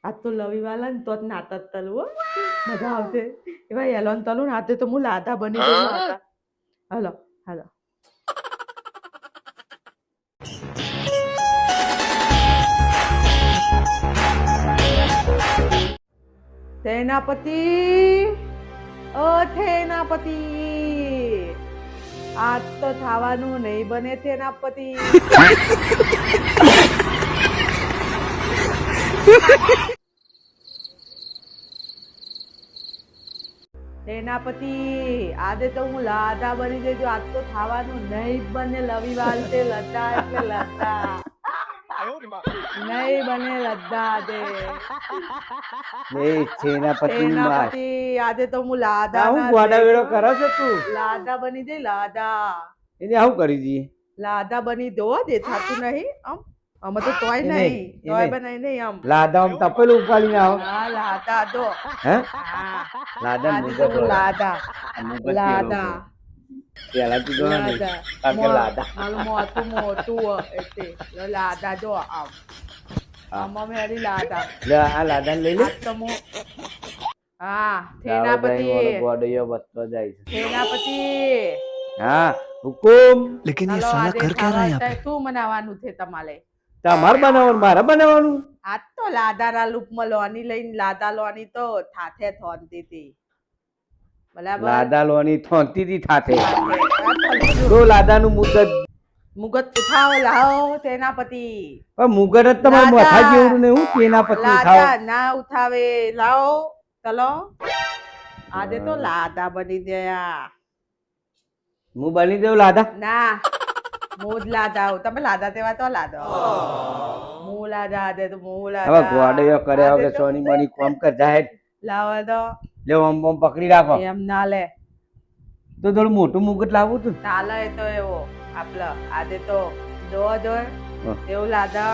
આજ તો લવી વાલા ને તો જ નાતા તલવું મજા આવશે એવા એલોન તલું નાતે તો હું લાદા બની જઉં લાદા હલો હલો સેનાપતિ ઓ સેનાપતિ આજ તો ખાવાનું નહીં બને સેનાપતિ સેનાપતિ આજે તો હું લાદા બની જઈજો આજ તો ખાવાનું નહીં બને લવી વાલતે લદ્દા એટલે લદ્દા નહીં બને લદ્દા આજે સેનાપતિ આજે તો હું લાદા હું ગોડા વેડો કરો છો તું લાદા બની જઈ લાદા એને આવું કરી દી લાદા બની દો દેખાતું નહીં આમ અમે તો તોય નહીં તોય બનાવી નહીં આમ લાદા આમ તપેલું ઉપાડીને આવો હા લાદા દો હે હા લાદા આજે તો હું લાદા લાદા પેલા તું જો ને લાદા તાકે લાદા મારું મોટું મોટું એટલે લાદા જો આમ આમાં મેરી લાદા લે આ લાદા લઈ લે આજ તો હું હા સેનાપતિ ગોડયો બચતો જાય છે સેનાપતિ હા હુકુમ लेकिन ये साला कर क्या रहा है यहाँ पे શું બનાવવાનું છે તમારે તમારે બનાવવાનું મારે બનાવવાનું આજ તો લાદાના લૂપમાં લોની લઈને લાદા લોની તો થાથે થોનતી હતી બરાબર લાદા લોની થોંતી થી થાતે તો લાદાનું મુગટ મુગત ઉઠાવ લાવો સેનાપતિ પણ મુગટ જ તમારે માથા જેવું ને હું તેના પછી લાદા ઉઠાવ ના ઉઠાવે લાવો ચલો આજે તો લાદા બની ગયા હું બની દઉં લાદા ના હું જ લાદા આવું તમે લાદા તેવા તો લાદો હું લાદા આજે તો હું હવે લાદા ગોડયો કર્યા વગર સોની મની કોમ કર જાય લાવો તો લે ઓમ ઓમ પકડી રાખો એમ ના લે તો થોડું મોટું મુગટ લાવું તું ચાલે તો એવો આપલા આજે તો જોવો જોય એવું લાદા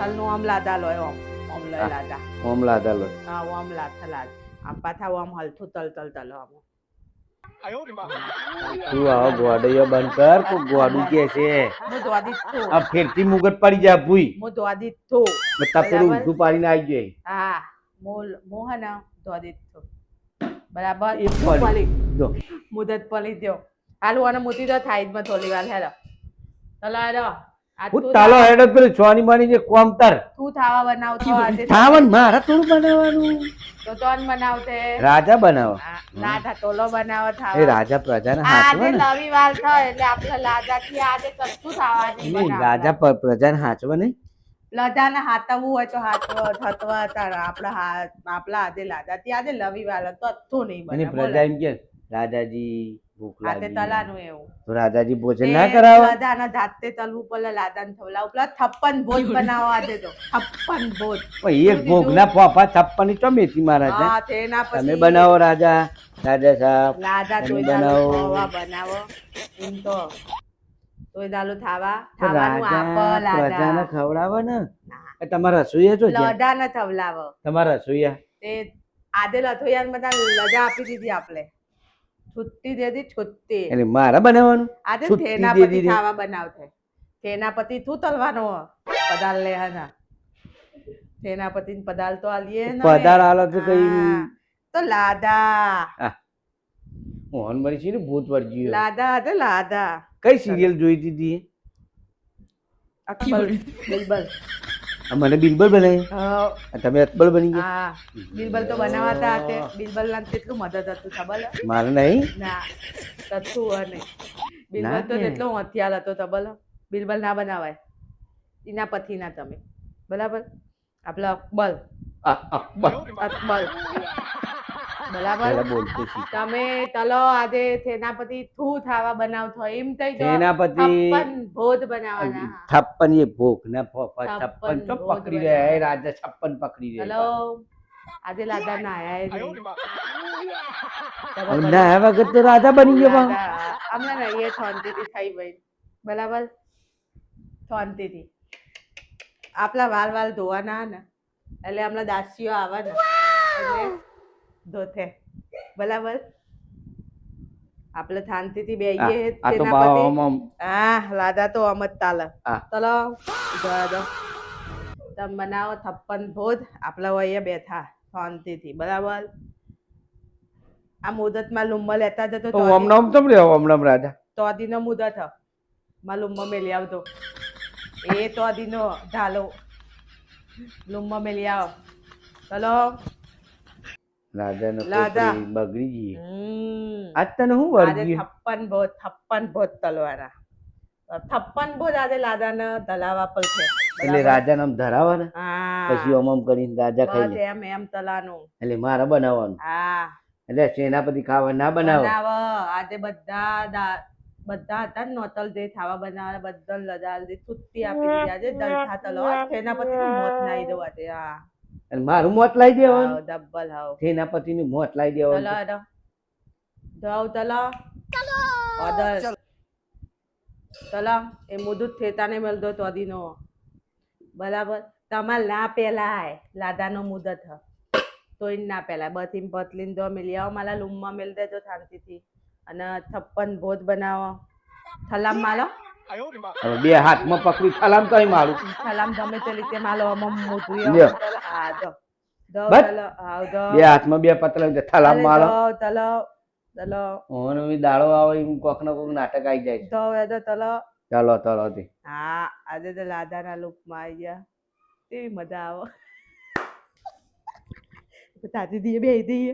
અસલનું આમ લાદા લોય ઓમ લોય લાદા ઓમ લાદા લો હા ઓમ લાદા લાદ આમ પાછા ઓમ હલથું તલ તલ તલ આમ તું આવો ગોડયો બંધ કર કો ગોડું કે છે હું દોડી છું આ ફેરથી મુગટ પડી જાય ભૂઈ હું દોડી છું બતા પેલું ઊંધું પાડીને આવી જાય હા મોહન દોડી છું બરાબર એ પડી દો મુદત પલી દ્યો હાલું અને મોતી તો થાય જ માં થોડી વાર હેલો ચલો હેલો આ હું તાલો હેડો પેલું સોની મની જે કોમ તર તું થાવા બનાવતો આજે ખાવન મારા થોડું બનાવવાનું તો તોન બનાવતે રાજા બનાવો લાદા તોલો બનાવો એ થાવા રાજા પ્રજાના આજે હાચવા ને નવી વાર થાય એટલે આપણે લાદા થી આજે કશું થવાની નહીં, રાજા પ્રજાને હાચવા નહીં લદાને હાથવું હોય તો થતવા તારા આપણા આજે લાદા થી આજે લવી વાર તો અથું નહીં અને બને પ્રજા એમ કે રાજાજી ભૂખ આજે લાગી તલાનું એવું તો રાજાજી ભોજન ના કરાવે લદાના જાતે તલવું પડે લાદાને થવલાવું પેલા 56 ભોજ બનાવો આજે તો 56 ભોજ પણ એક ભોગ ના ફોફા 56 ની ચોમેથી મહારાજ હા તેના તમે પછી બનાવો રાજા રાજા સાહેબ લાદા તમે તોય બનાવો. બનાવો એમ તો તોય દાલું ખાવાનું આપ રાજા પ્રજાને લાદા ખવડાવે ને એ તમારા રસોઈયા છો જ્યાં? લદાને થવલાવો તમારા રસોઈયા તે આજે લથોયાને બધા લજા આપી દીધી આપણે છુટ્ટી દે દી છુટ્ટી એટલે મારા બનાવવાનું આજે છુટ્ટી દે થેનાપતિ દીધી. ખાવા બનાવતે થેનાપતિ તું તલવાનો પદાલ લે હના થેનાપતિ પદાલ તો આલીએ ને પધાર આલો તો કઈ હા. તો લાદા મોહન મરી છે ને ભૂત વર્જી લાદા આજે લાદા કઈ સિરિયલ જોઈ દીધી અકબર બિલબલ મને બિલબલ બનાવી હા તમે અકબર બની ગયા હા બિલબલ તો બનાવાતા હતા બિલબલ ના કેટલું મદદ હતું ખબર હે? મારે નહીં ના કશું અને બિલબલ ના તો કે. કેટલો હથિયાર હતો તબલ બિલબલ ના બનાવાય એના પછી ના તમે બરાબર આપલા અકબર અકબર અકબર બરાબર પેલા બોલતો શીખ. તમે તલો આજે સેનાપતિ થૂ થાવા બનાવતો એમ થઈ તો સેનાપતિ 56 ભોજ બનાવવાના 56 એ ભોગ ના ફોફા 56 તો 56 ભોગ પકડી બનાવ્યા. રહ્યા એ રાજા 56 પકડી હલો રહ્યા આજે લાદા ના આયા હવે ના આવ્યા વગર તો રાજા બની ગયો પણ. અમને નહીં એ શાંતિથી થઈ ભાઈ બરાબર શાંતિથી આપલા વાલ વાલ ધોવાના ને એટલે હમણાં દાસીઓ આવે ને એટલે ધોતે બરાબર આપણે શાંતિથી બેહીએ આ તો તેના પછી આમ હા લાદા તો આમ જ ચાલે હા. ચલો જવા દો તમે બનાવો થપ્પન ભોજ આપણા અહીંયા બેઠા શાંતિથી બરાબર આ મુદતમાં લુમ્બા લેતા જતો તો હમણાં તમ રહ્યો હમણાં રાજા તોદીનો મુદત માં લુમ્બા મેલી આવતો એ તોદીનો ઢાલો લુમ્બા મેલી આવો ચલો રાજાનો રાજા. કોપડી બગડી ગઈ હમ આજ તને શું આજે વર્ગી થપ્પન ભોજ તલવાના થપ્પન ભોજ આજે લાદાના તલાવા પર છે એટલે બરાબર? રાજા નામ ધરાવવાના હા પછી ઓમ કરીને રાજા ખાઈ બસ લે એમ એમ તલાનું એટલે મારે બનાવવાનું હા એટલે સેનાપતિ ખાવા ના બનાવો બનાવ આજે બધા હતા ને નોતલ જે ખાવા બનાવવાના બધા લજા છુટ્ટી આપી દીધી આજે દલથા તલો સેનાપતિ નું મોત નાઈ દો આજે હા અને મારું મોત લાવી દેવાનું હાવ ડબ્બલ હાવ સેનાપતિ નું મોત લાવી તલો દેવાનું તલો ઓર્ડર તલો એ મુદુત થેતા ને મળતો તોદીનો બરાબર તમાર ના પેલાય લાદાનો મુદત હ તોય ના પેલા બધી પતલીને દો મિલી આવો મારા રૂમમાં મેલ દેજો શાંતિથી અને થપ્પન ભોજ બનાવો થલામ માલો હવે બે હાથમાં પકડી થલામ તો મારું થલામ ગમે તે રીતે માલો આમાં મોટું લ્યો. હા દો દો બસ. તલો આવ દો બે હાથમાં બે પતલા થલામ મારો તલો તલો ઓનો દાડો આવે એમ કોક ના કોક નાટક આવી જાય દો વેદો તલો ચાલો ચાલો તે હા આજે તો લાદાના લુકમાં આવી ગયા કેવી મજા આવે તાજી દઈએ બે દઈએ